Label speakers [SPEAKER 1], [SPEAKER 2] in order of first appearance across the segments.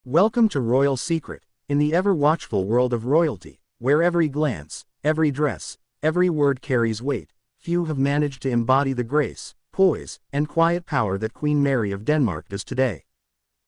[SPEAKER 1] Welcome to Royal Secret, in the ever-watchful world of royalty, where every glance, every dress, every word carries weight. Few have managed to embody the grace, poise, and quiet power that Queen Mary of Denmark does today.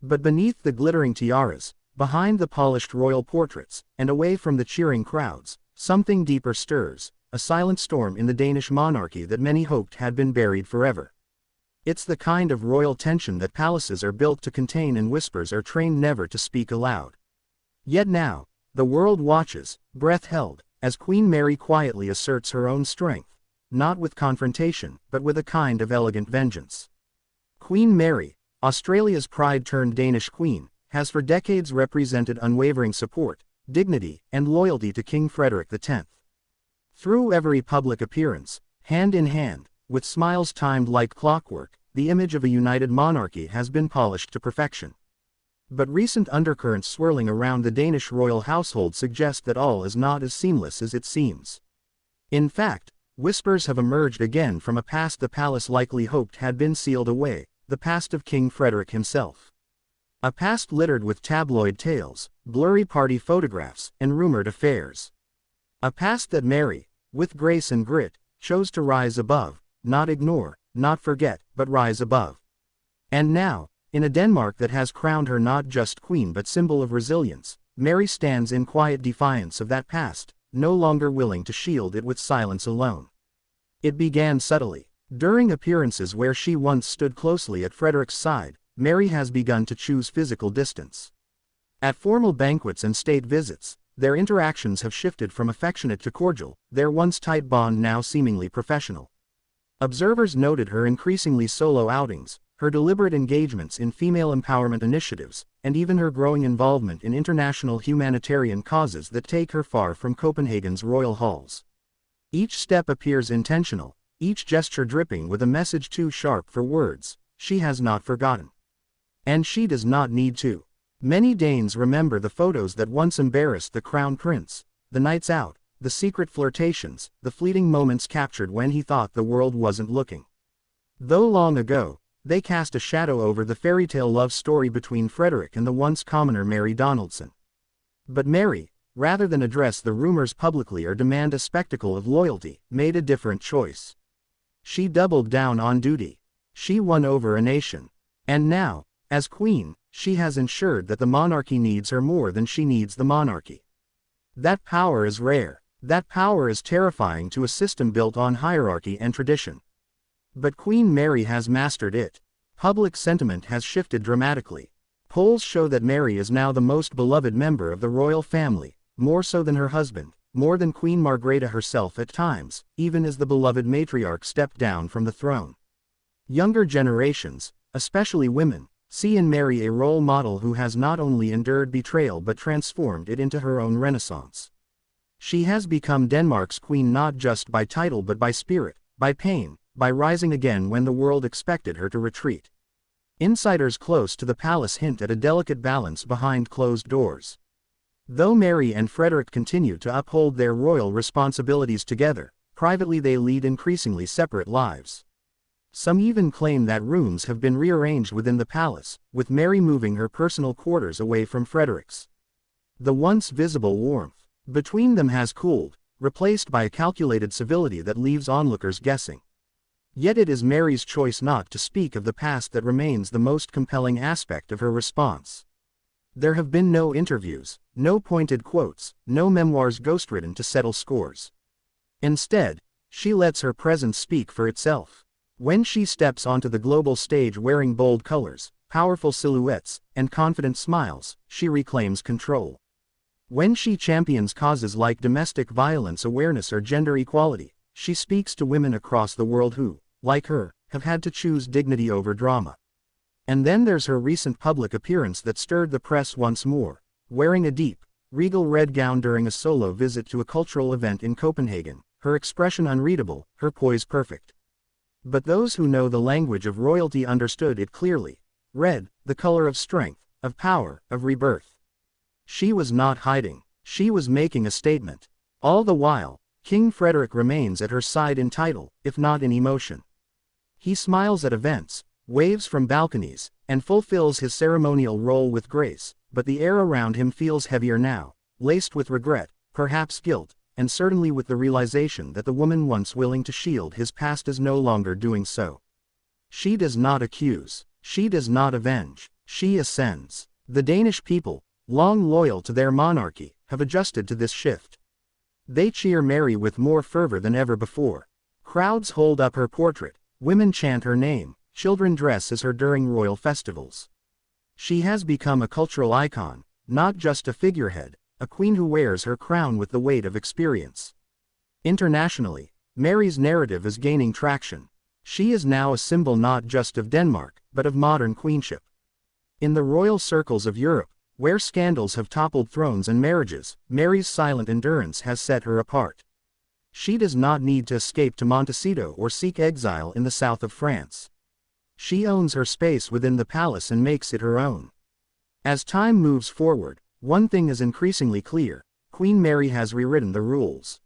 [SPEAKER 1] But beneath the glittering tiaras, behind the polished royal portraits, and away from the cheering crowds, something deeper stirs, a silent storm in the Danish monarchy that many hoped had been buried forever. It's the kind of royal tension that palaces are built to contain and whispers are trained never to speak aloud. Yet now, the world watches, breath held, as Queen Mary quietly asserts her own strength, not with confrontation, but with a kind of elegant vengeance. Queen Mary, Australia's pride-turned-Danish queen, has for decades represented unwavering support, dignity, and loyalty to King Frederik X. Through every public appearance, hand in hand, with smiles timed like clockwork, the image of a united monarchy has been polished to perfection. But recent undercurrents swirling around the Danish royal household suggest that all is not as seamless as it seems. In fact, whispers have emerged again from a past the palace likely hoped had been sealed away, the past of King Frederik himself. A past littered with tabloid tales, blurry party photographs, and rumored affairs. A past that Mary, with grace and grit, chose to rise above, not ignore, not forget, but rise above. And now, in a Denmark that has crowned her not just queen but symbol of resilience, Mary stands in quiet defiance of that past, no longer willing to shield it with silence alone. It began subtly. During appearances where she once stood closely at Frederik's side, Mary has begun to choose physical distance. At formal banquets and state visits, their interactions have shifted from affectionate to cordial, their once tight bond now seemingly professional. Observers noted her increasingly solo outings, her deliberate engagements in female empowerment initiatives, and even her growing involvement in international humanitarian causes that take her far from Copenhagen's royal halls. Each step appears intentional, each gesture dripping with a message too sharp for words. She has not forgotten. And she does not need to. Many Danes remember the photos that once embarrassed the crown prince, the nights out, the secret flirtations, the fleeting moments captured when he thought the world wasn't looking. Though long ago, they cast a shadow over the fairy tale love story between Frederik and the once commoner Mary Donaldson. But Mary, rather than address the rumors publicly or demand a spectacle of loyalty, made a different choice. She doubled down on duty. She won over a nation. And now, as queen, she has ensured that the monarchy needs her more than she needs the monarchy. That power is rare. That power is terrifying to a system built on hierarchy and tradition. But Queen Mary has mastered it. Public sentiment has shifted dramatically. Polls show that Mary is now the most beloved member of the royal family, more so than her husband, more than Queen Margrethe herself at times, even as the beloved matriarch stepped down from the throne. Younger generations, especially women, see in Mary a role model who has not only endured betrayal but transformed it into her own renaissance. She has become Denmark's queen not just by title but by spirit, by pain, by rising again when the world expected her to retreat. Insiders close to the palace hint at a delicate balance behind closed doors. Though Mary and Frederik continue to uphold their royal responsibilities together, privately they lead increasingly separate lives. Some even claim that rooms have been rearranged within the palace, with Mary moving her personal quarters away from Frederik's. The once visible warmth between them has cooled, replaced by a calculated civility that leaves onlookers guessing. Yet it is Mary's choice not to speak of the past that remains the most compelling aspect of her response. There have been no interviews, no pointed quotes, no memoirs ghostwritten to settle scores. Instead, she lets her presence speak for itself. When she steps onto the global stage wearing bold colors, powerful silhouettes, and confident smiles, she reclaims control. When she champions causes like domestic violence awareness or gender equality, she speaks to women across the world who, like her, have had to choose dignity over drama. And then there's her recent public appearance that stirred the press once more, wearing a deep, regal red gown during a solo visit to a cultural event in Copenhagen, her expression unreadable, her poise perfect. But those who know the language of royalty understood it clearly. Red, the color of strength, of power, of rebirth. She was not hiding. She was making a statement. All the while, King Frederik remains at her side in title, if not in emotion. He smiles at events, waves from balconies, and fulfills his ceremonial role with grace, but the air around him feels heavier now, laced with regret, perhaps guilt, and certainly with the realization that the woman once willing to shield his past is no longer doing so. She does not accuse, she does not avenge, she ascends. The Danish people, long loyal to their monarchy, have adjusted to this shift. They cheer Mary with more fervor than ever before. Crowds hold up her portrait, women chant her name, children dress as her during royal festivals. She has become a cultural icon, not just a figurehead, a queen who wears her crown with the weight of experience. Internationally, Mary's narrative is gaining traction. She is now a symbol not just of Denmark, but of modern queenship. In the royal circles of Europe, where scandals have toppled thrones and marriages, Mary's silent endurance has set her apart. She does not need to escape to Montecito or seek exile in the south of France. She owns her space within the palace and makes it her own. As time moves forward, one thing is increasingly clear: Queen Mary has rewritten the rules.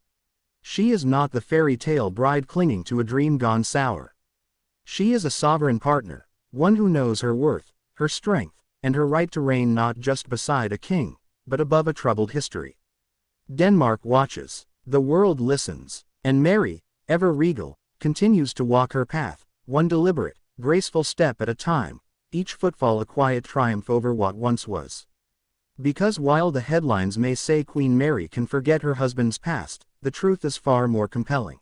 [SPEAKER 1] She is not the fairy tale bride clinging to a dream gone sour. She is a sovereign partner, one who knows her worth, her strength, and her right to reign not just beside a king, but above a troubled history. Denmark watches, the world listens, and Mary, ever regal, continues to walk her path, one deliberate, graceful step at a time, each footfall a quiet triumph over what once was. Because while the headlines may say Queen Mary can forget her husband's past, the truth is far more compelling.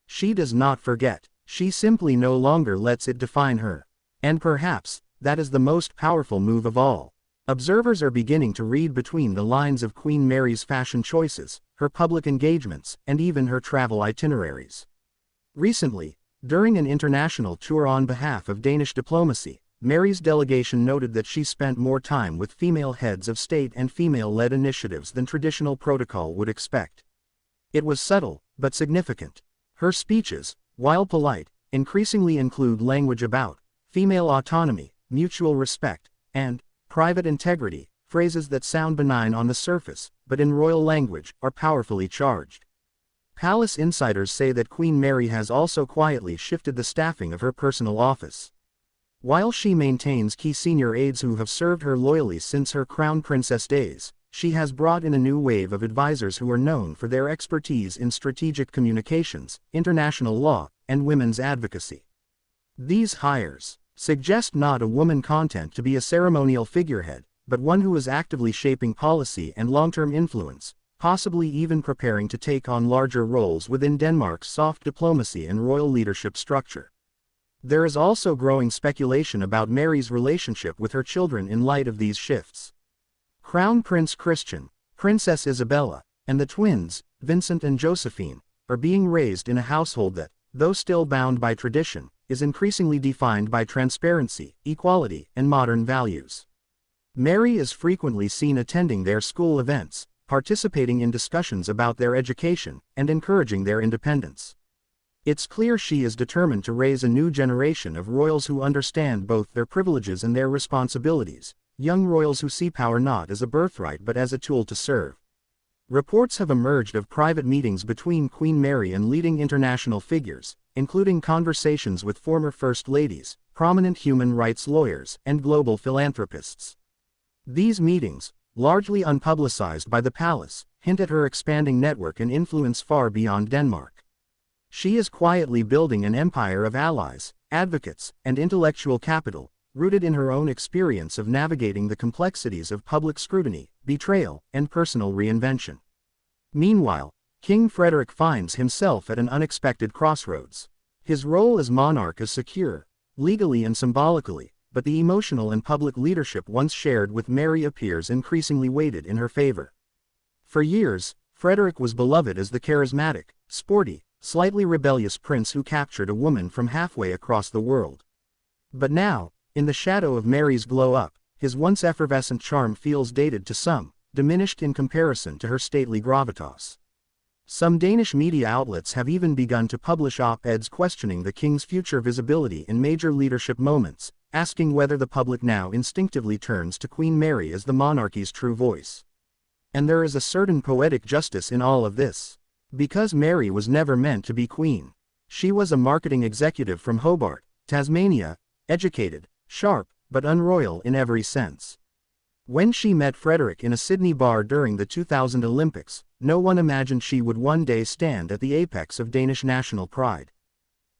[SPEAKER 1] She does not forget, she simply no longer lets it define her. And perhaps, that is the most powerful move of all. Observers are beginning to read between the lines of Queen Mary's fashion choices, her public engagements, and even her travel itineraries. Recently, during an international tour on behalf of Danish diplomacy, Mary's delegation noted that she spent more time with female heads of state and female-led initiatives than traditional protocol would expect. It was subtle, but significant. Her speeches, while polite, increasingly include language about female autonomy, mutual respect, and private integrity, phrases that sound benign on the surface, but in royal language, are powerfully charged. Palace insiders say that Queen Mary has also quietly shifted the staffing of her personal office. While she maintains key senior aides who have served her loyally since her crown princess days, she has brought in a new wave of advisors who are known for their expertise in strategic communications, international law, and women's advocacy. These hires suggest not a woman content to be a ceremonial figurehead, but one who is actively shaping policy and long-term influence, possibly even preparing to take on larger roles within Denmark's soft diplomacy and royal leadership structure. There is also growing speculation about Mary's relationship with her children in light of these shifts. Crown Prince Christian, Princess Isabella, and the twins, Vincent and Josephine, are being raised in a household that, though still bound by tradition, is increasingly defined by transparency, equality, and modern values. Mary is frequently seen attending their school events, participating in discussions about their education, and encouraging their independence. It's clear she is determined to raise a new generation of royals who understand both their privileges and their responsibilities, young royals who see power not as a birthright but as a tool to serve. Reports have emerged of private meetings between Queen Mary and leading international figures, including conversations with former First Ladies, prominent human rights lawyers, and global philanthropists. These meetings, largely unpublicized by the palace, hint at her expanding network and influence far beyond Denmark. She is quietly building an empire of allies, advocates, and intellectual capital, rooted in her own experience of navigating the complexities of public scrutiny, betrayal, and personal reinvention. Meanwhile, King Frederik finds himself at an unexpected crossroads. His role as monarch is secure, legally and symbolically, but the emotional and public leadership once shared with Mary appears increasingly weighted in her favor. For years, Frederik was beloved as the charismatic, sporty, slightly rebellious prince who captured a woman from halfway across the world. But now, in the shadow of Mary's glow-up, his once effervescent charm feels dated to some, diminished in comparison to her stately gravitas. Some Danish media outlets have even begun to publish op-eds questioning the king's future visibility in major leadership moments, asking whether the public now instinctively turns to Queen Mary as the monarchy's true voice. And there is a certain poetic justice in all of this. Because Mary was never meant to be queen. She was a marketing executive from Hobart, Tasmania, educated, sharp, but unroyal in every sense. When she met Frederik in a Sydney bar during the 2000 Olympics, no one imagined she would one day stand at the apex of Danish national pride.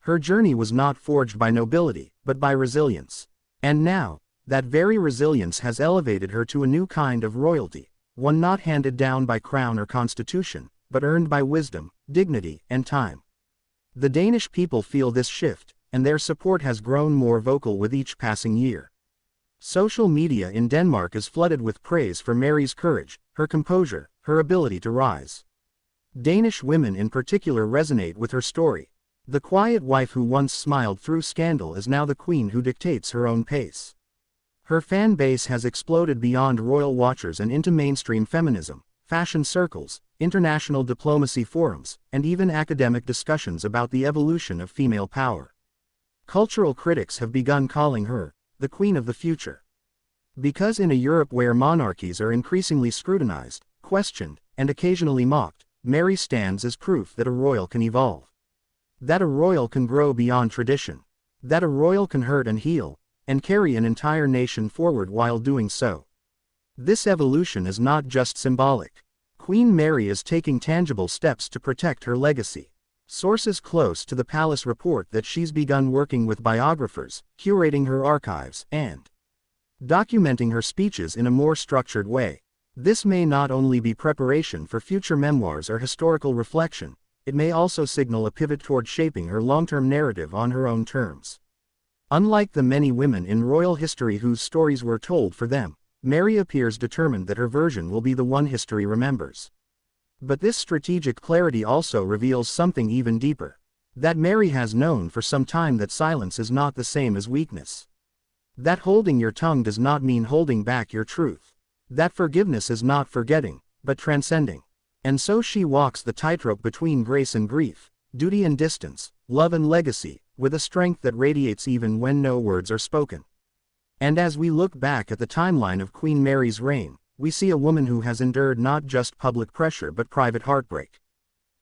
[SPEAKER 1] Her journey was not forged by nobility, but by resilience. And now, that very resilience has elevated her to a new kind of royalty, one not handed down by crown or constitution, but earned by wisdom, dignity, and time. The Danish people feel this shift, and their support has grown more vocal with each passing year. Social media in Denmark is flooded with praise for Mary's courage, her composure, her ability to rise. Danish women in particular resonate with her story. The quiet wife who once smiled through scandal is now the queen who dictates her own pace. Her fan base has exploded beyond royal watchers and into mainstream feminism, fashion circles, international diplomacy forums, and even academic discussions about the evolution of female power. Cultural critics have begun calling her the queen of the future. Because in a Europe where monarchies are increasingly scrutinized, questioned, and occasionally mocked, Mary stands as proof that a royal can evolve. That a royal can grow beyond tradition. That a royal can hurt and heal, and carry an entire nation forward while doing so. This evolution is not just symbolic. Queen Mary is taking tangible steps to protect her legacy. Sources close to the palace report that she's begun working with biographers, curating her archives, and documenting her speeches in a more structured way. This may not only be preparation for future memoirs or historical reflection, it may also signal a pivot toward shaping her long-term narrative on her own terms. Unlike the many women in royal history whose stories were told for them, Mary appears determined that her version will be the one history remembers. But this strategic clarity also reveals something even deeper. That Mary has known for some time that silence is not the same as weakness. That holding your tongue does not mean holding back your truth. That forgiveness is not forgetting, but transcending. And so she walks the tightrope between grace and grief, duty and distance, love and legacy, with a strength that radiates even when no words are spoken. And as we look back at the timeline of Queen Mary's reign, we see a woman who has endured not just public pressure but private heartbreak.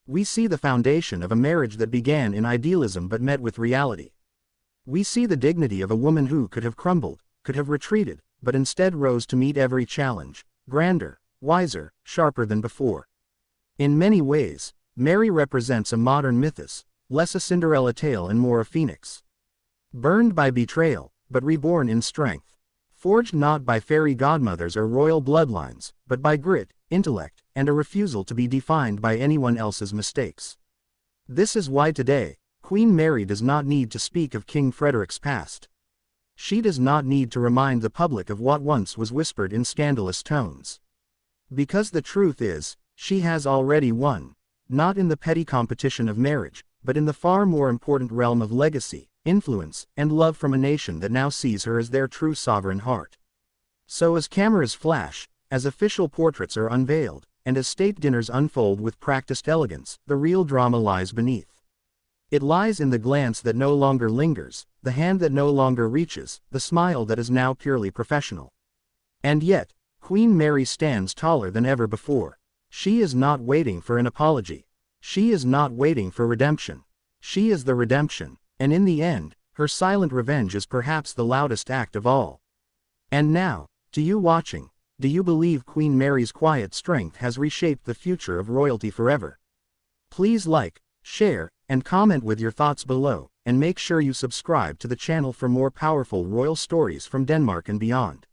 [SPEAKER 1] We see the foundation of a marriage that began in idealism but met with reality. We see the dignity of a woman who could have crumbled, could have retreated, but instead rose to meet every challenge, grander, wiser, sharper than before. In many ways, Mary represents a modern mythos, less a Cinderella tale and more a phoenix. Burned by betrayal, but reborn in strength. Forged not by fairy godmothers or royal bloodlines, but by grit, intellect, and a refusal to be defined by anyone else's mistakes. This is why today, Queen Mary does not need to speak of King Frederik's past. She does not need to remind the public of what once was whispered in scandalous tones. Because the truth is, she has already won, not in the petty competition of marriage, but in the far more important realm of legacy, influence, and love from a nation that now sees her as their true sovereign heart. So as cameras flash, as official portraits are unveiled, and as state dinners unfold with practiced elegance, the real drama lies beneath. It lies in the glance that no longer lingers, the hand that no longer reaches, the smile that is now purely professional. And yet, Queen Mary stands taller than ever before. She is not waiting for an apology. She is not waiting for redemption. She is the redemption. And in the end, her silent revenge is perhaps the loudest act of all. And now, to you watching, do you believe Queen Mary's quiet strength has reshaped the future of royalty forever? Please like, share, and comment with your thoughts below, and make sure you subscribe to the channel for more powerful royal stories from Denmark and beyond.